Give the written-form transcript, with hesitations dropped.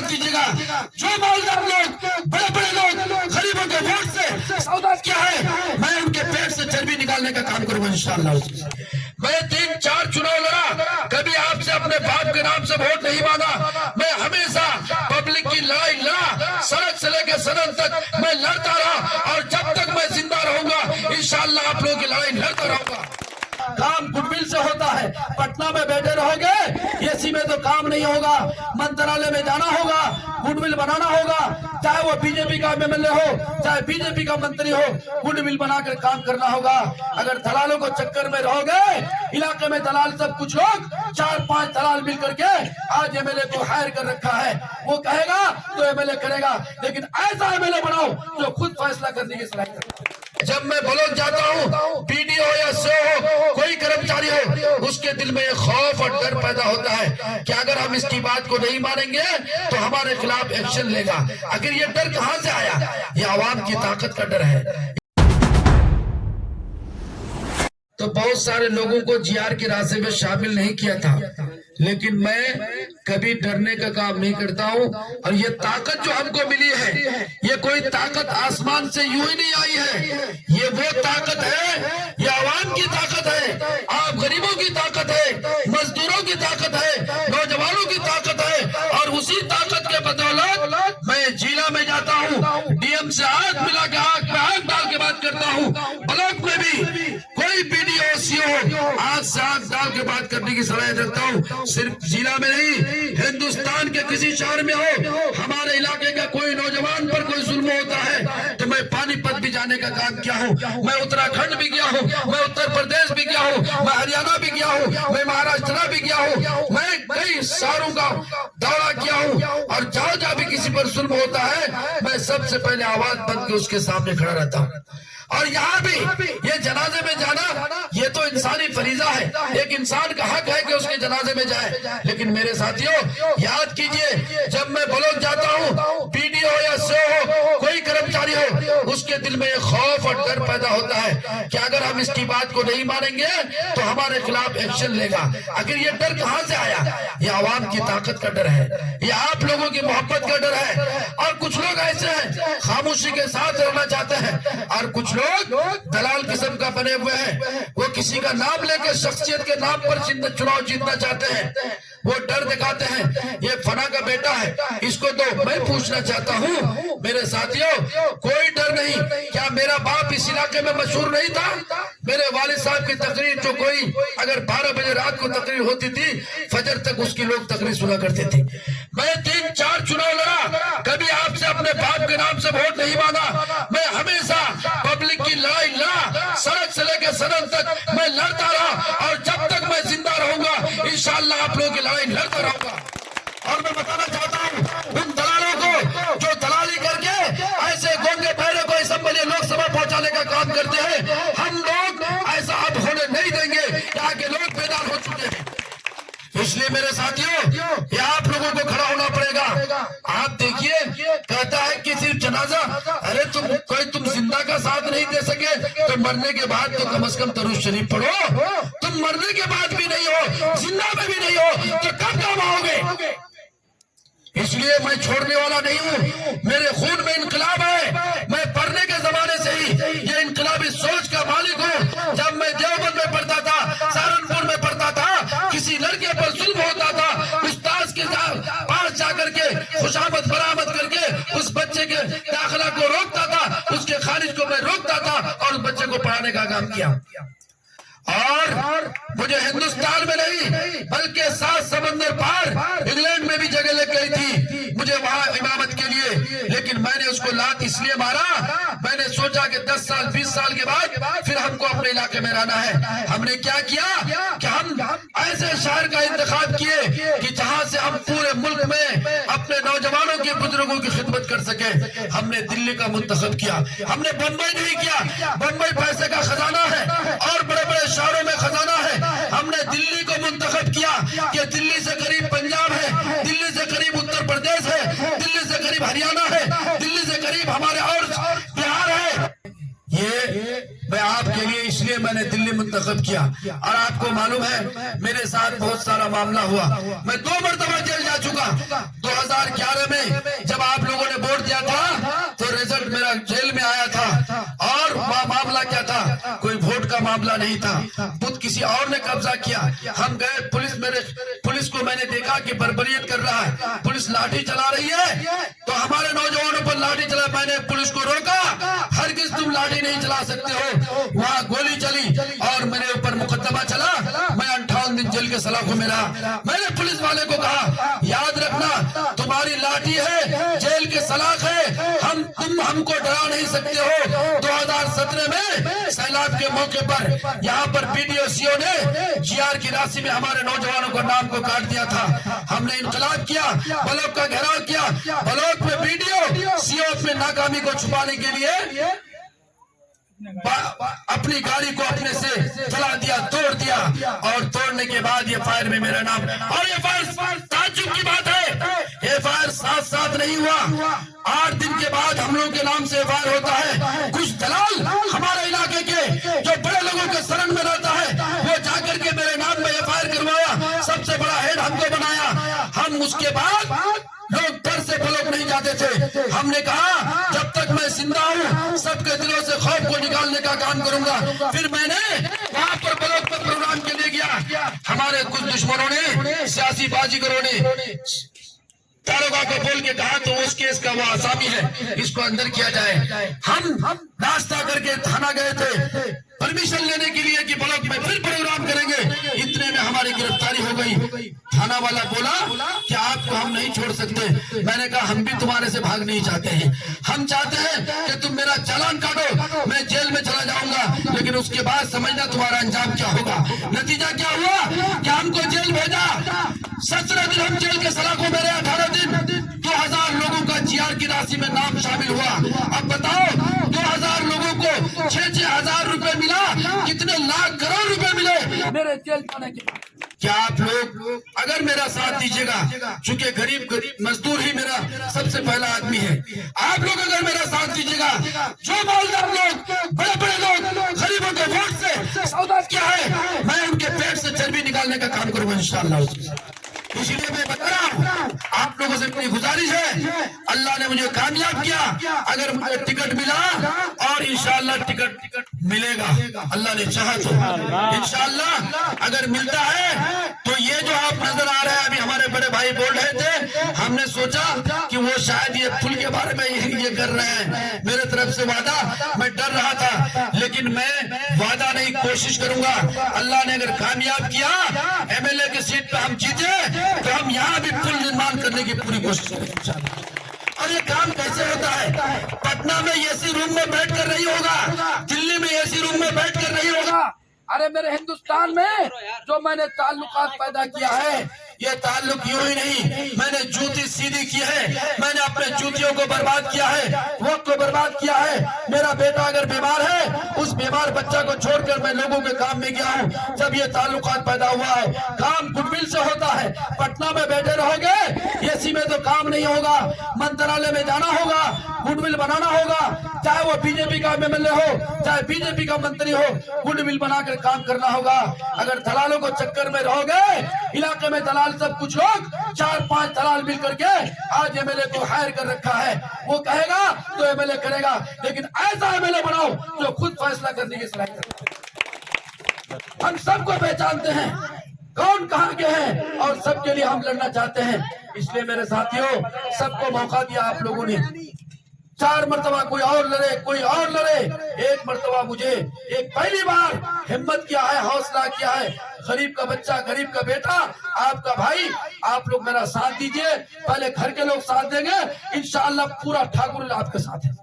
मत कीजिएगा। जो मालदार लोग, बड़े बड़े लोग गरीबों के वोट से सौदा किया है, मैं उनके पेट से चर्बी निकालने का काम करूंगा इंशाअल्लाह। मैं 3-4 चुनाव लड़ा, कभी आपसे अपने बाप के नाम से वोट नहीं मांगा। मैं हमेशा पब्लिक की लड़ाई लड़ा, सड़क से लेकर सदन तक मैं लड़ता रहा, और जब तक मैं जिंदा रहूंगा इंशाअल्लाह आप लोगों की लड़ाई लड़ता रहूंगा। काम गुडविल से होता है। पटना में बैठे रहोगे एसी में तो काम नहीं होगा, मंत्रालय में जाना होगा, गुडविल बनाना होगा, चाहे वो बीजेपी का एमएलए हो, चाहे बीजेपी का मंत्री हो, गुडविल बनाकर काम करना होगा। अगर दलालों को चक्कर में रहोगे, इलाके में दलाल सब कुछ लोग 4-5 दलाल मिल करके आज एमएलए को हायर कर रखा है, वो कहेगा तो एमएलए करेगा, लेकिन ऐसा एमएलए बनाओ जो खुद फैसला करने की सलाहियत रखे। जब मैं बलोच जाता हूँ, पीडीओ या सीओ हो, कोई कर्मचारी हो, उसके दिल में खौफ और डर पैदा होता है कि अगर हम इसकी बात को नहीं मानेंगे तो हमारे खिलाफ एक्शन लेगा। अगर ये डर कहाँ से आया? ये आवाम की ताकत का डर है। तो बहुत सारे लोगों को जीआर के रास्ते में शामिल नहीं किया था, लेकिन मैं कभी डरने का काम नहीं करता हूँ। और ये ताकत जो हमको मिली है, ये कोई ताकत आसमान से यूं ही नहीं आई है, ये वो ताकत है, ये आवाम की ताकत है, आप गरीबों की ताकत है, मजदूरों की ताकत है, नौजवानों की ताकत है। और उसी ताकत के बदौलत मैं जिला में जाता हूँ, डीएम से आंख मिला के आंख में आंख डाल के बात करता हूँ, ब्लॉक में भी कोई पीडीओ सीओ आंख से आंख डाल के बात करने की सलाहियत रखता हूँ। सिर्फ जिला में नहीं, हिंदुस्तान के किसी शहर में हो, हमारे इलाके का कोई नौजवान पर कोई जुल्म होता है तो मैं पानीपत भी जाने का काम किया हूँ, मैं उत्तराखंड भी गया हूँ, मैं उत्तर प्रदेश भी गया हूँ, मैं हरियाणा भी गया हूँ, मैं महाराष्ट्र भी गया हूँ, मैं कई शहरों का दौरा किया हूँ। और जहाँ जहाँ भी किसी पर जुल्म होता है, मैं सबसे पहले आवाज बन के उसके सामने खड़ा रहता हूँ। और यहाँ भी ये जनाजे में जाना, ये तो इंसानी फरीजा है, एक इंसान का हक है कि उसके जनाजे में जाए। लेकिन मेरे साथियों, याद कीजिए, जब मैं बलोच जाता हूँ, पीडीओ या सीओ हो, कोई कर्मचारी हो, उसके दिल में खौफ और डर पैदा होता है कि अगर हम इसकी बात को नहीं मानेंगे तो हमारे खिलाफ एक्शन लेगा। अगर ये डर कहाँ से आया? ये आवाम की ताकत का डर है, ये आप लोगों की मोहब्बत का डर है। और कुछ लोग ऐसे हैं खामोशी के साथ रहना चाहते हैं, और कुछ लोग दलाल किस्म का बने हुए हैं, वो किसी का नाम लेकर शख्सियत के नाम पर चुनाव जीतना चाहते हैं, वो डर दिखाते हैं, ये फना का बेटा है, इसको तो मैं पूछना चाहता हूँ मेरे साथियों, कोई डर नहीं। क्या मेरा बाप इस इलाके में मशहूर नहीं था? मेरे वालिद साहब की तकरीर जो कोई अगर 12 बजे रात को तकरीर होती थी, फजर तक उसकी लोग तकरीर सुना करते थे। मैं 3-4 चुनाव लड़ा, कभी आपसे अपने बाप के नाम से वोट नहीं मांगा। मैं हमेशा पब्लिक की लड़ाई लड़ा, सड़क से लेकर सदन तक मैं लड़ता रहा, और जब तक मैं जिंदा रहूंगा इंशाअल्लाह आप लोगों की लड़ाई लड़ता रहूंगा। और मैं बताना चाहता हूँ उन दलालों को जो दलाली करके ऐसे गोंगे बहरे को असेंबली लोकसभा पहुंचाने का काम करते हैं, हम लोग ऐसा अब होने नहीं देंगे, यहाँ के लोग बेदार हो चुके हैं। इसलिए मेरे साथियों, ये आप लोगों को खड़ा होना पड़ेगा। आप देखिए, कहता है कि सिर्फ जनाजा, अरे तुम जिंदा का साथ नहीं दे सके तो मरने के बाद तो कम से कम दरूद शरीफ पढ़ो। तुम मरने के बाद भी नहीं हो, जिंदा में भी नहीं हो, तो कब काम आओगे? इसलिए मैं छोड़ने वाला नहीं हूँ, मेरे खून में इनकलाब है। मैं पढ़ने के जमाने से ही ये इनकलाबी सोच का मालिक हूँ। जब मैं देवबंद में पढ़ता था, सहारनपुर में पढ़ता था, किसी लड़के पर जुल्म होता था, उस्ताद के पास जाकर के खुशामद बरामद करके उस बच्चे के दाखिला को रोकता था, उसके खारिज को मैं रोकता था और उस बच्चे को पढ़ाने का काम किया। और मुझे हिंदुस्तान में नहीं बल्कि 7 समंदर पार इंग्लैंड में भी जगह लग गई थी मुझे वहां इमामत के लिए, लेकिन मैंने उसको लात इसलिए मारा, मैंने सोचा कि 10 साल 20 साल के बाद फिर हमको अपने इलाके में रहना है। हमने क्या किया कि हम ऐसे शहर का इंतखाब किए कि जहां से हम पूरे मुल्क में अपने नौजवानों के बुजुर्गों की खिदमत कर सके। हमने दिल्ली का मुंतखब किया, हमने बम्बई नहीं किया। बम्बई पैसे का खजाना है और बड़े बड़े शहरों में खजाना है। हमने दिल्ली को मुंतखब किया कि दिल्ली से करीब पंजाब है, दिल्ली से करीब उत्तर प्रदेश है, दिल्ली से करीब हरियाणा है, दिल्ली से करीब हमारे और बिहार है। ये मैं आपके लिए इसलिए मैंने दिल्ली मुंतखब किया। और आपको मालूम है मेरे साथ बहुत सारा मामला हुआ, मैं 2 मरतबा जेल जा चुका। 2011 में जब आप लोगों ने वोट दिया था तो रिजल्ट मेरा जेल में आया था, और मामला क्या था, कोई वोट का मामला नहीं था, बूथ किसी और ने कब्जा किया। हम गए, पुलिस को मैंने देखा कि बर्बरियत कर रहा है, पुलिस लाठी चला रही है, तो हमारे नौजवानों पर लाठी चला। मैंने पुलिस को रोका, हरगिज तुम लाठी नहीं चला सकते हो। वहां गोली चली और मेरे ऊपर मुकदमा चला, मैं 58 दिन जेल के सलाखों में रहा। मैंने पुलिस वाले को कहा, याद रखना तुम्हारी लाठी है, जेल के सलाख है, तुम हमको डरा नहीं सकते हो। 2017 में सैलाब के मौके पर यहाँ पर PDO CO ने GR की राशि में हमारे नौजवानों को नाम को काट दिया था। हमने इंकलाब किया, ब्लॉक का घेराव किया, ब्लॉक में PDO CO अपनी नाकामी को छुपाने के लिए अपनी गाड़ी को अपने से चला दिया, तोड़ दिया, और तोड़ने के बाद ये फायर में मेरा नाम, और ये फायर ताज्जुब की बात है, ये फायर साथ नहीं हुआ। 8 दिन के बाद हम लोग के नाम से फायर होता है। कुछ दलाल हमारे इलाके के जो बड़े लोगों के शरण में रहता है, वो जाकर के मेरे नाम में फायर करवाया, सबसे बड़ा हेड हमको बनाया। हम उसके बाद लोग डर से ब्लॉक नहीं जाते थे। हमने कहा जब तक मैं जिंदा हूँ सबके दिलों से खौफ को निकालने का काम करूंगा। फिर मैंने वहां पर ब्लॉक पर प्रोग्राम के लिए गया। हमारे कुछ दुश्मनों ने, सियासी बाजीगरों ने दारोगा को बोल के कहा तो उस केस का वो आसामी है, इसको अंदर किया जाए। हम नाश्ता करके थाना गए थे परमिशन लेने के लिए कि ब्लॉक में फिर प्रोग्राम करेंगे। इतने में हमारी गिरफ्तारी हो गई। थाना वाला बोला कि आपको हम नहीं छोड़ सकते। मैंने कहा हम भी तुम्हारे से भाग नहीं चाहते हैं, हम चाहते हैं कि तुम मेरा चालान काटो, मैं जेल में चला जाऊंगा, लेकिन उसके बाद समझना तुम्हारा अंजाम क्या होगा। नतीजा क्या हुआ कि हमको जेल भेजा। 17 दिन हम जेल के सलाखों में रहे, 18 दिन 2000 लोगों का GR की राशि में नाम शामिल हुआ। अब बताओ 2000 लोगों को 6-6 हजार रुपए मिला, कितने लाख करोड़ रुपए मिले मेरे जेल जाने के बाद। क्या आप लोग अगर मेरा साथ दीजिएगा, चूंकि गरीब मजदूर ही मेरा सबसे पहला आदमी है, आप लोग अगर मेरा साथ दीजिएगा, जो मालदार लोग, बड़े बड़े लोग गरीबों के वोट से सौदा किया है, मैं उनके पेट से चर्बी निकालने का काम करूंगा इंशाअल्लाह। इसलिए मैं बता रहा हूँ, आप लोगों से अपनी गुजारिश है, अल्लाह ने मुझे कामयाब किया, अगर मुझे टिकट मिला और इंशाअल्लाह टिकट मिलेगा, अल्लाह ने चाहा तो इंशाअल्लाह अगर मिलता है तो ये जो आप नजर आ रहे हैं, अभी हमारे बड़े भाई बोल रहे थे, हमने सोचा कि वो शायद ये फूल के बारे में ये कर रहे हैं, मेरे तरफ से वादा, मैं डर रहा था, लेकिन मैं वादा नहीं, कोशिश करूंगा। अल्लाह ने अगर कामयाब किया, MLA की सीट पे हम जीते तो हम यहाँ भी पुल निर्माण करने की पूरी कोशिश करेंगे। और ये काम कैसे होता है? पटना में एसी रूम में बैठ कर नहीं होगा, दिल्ली में एसी रूम में बैठ कर नहीं होगा। अरे मेरे हिंदुस्तान में जो मैंने ताल्लुकात पैदा किया है, ये ताल्लुक यूं ही नहीं, मैंने जूती सीधी की है, मैंने अपने जूतियों को बर्बाद किया है, वक्त को बर्बाद किया है। मेरा बेटा अगर बीमार है, उस बीमार बच्चा को छोड़कर मैं लोगों के काम में गया हूँ। जब ये ताल्लुकात पैदा हुआ है, काम गुडविल से होता है। पटना में बैठे रहोगे, एसी में तो काम नहीं होगा, मंत्रालय में जाना होगा, गुडविल बनाना होगा, चाहे वो बीजेपी का MLA हो, चाहे बीजेपी का मंत्री हो, गुडविल बनाकर काम करना होगा। अगर दलालों को चक्कर में रहोगे, इलाके में दलाल सब कुछ लोग 4-5 दलाल मिल करके आज MLA को हायर कर रखा है, वो कहेगा तो MLA करेगा, लेकिन ऐसा MLA बनाओ जो खुद फैसला करने की सलाहियत रखे। हम सबको पहचानते हैं, कौन कहाँ के हैं, और सबके लिए हम लड़ना चाहते हैं। इसलिए मेरे साथियों, सबको मौका दिया आप लोगों ने, 4 मरतबा कोई और लड़े, कोई और लड़े, 1 मरतबा मुझे एक पहली बार हिम्मत किया है, हौसला किया है। गरीब का बच्चा, गरीब का बेटा, आपका भाई, आप लोग मेरा साथ दीजिए। पहले घर के लोग साथ देंगे, इंशाअल्लाह पूरा ठाकुर आपके साथ है।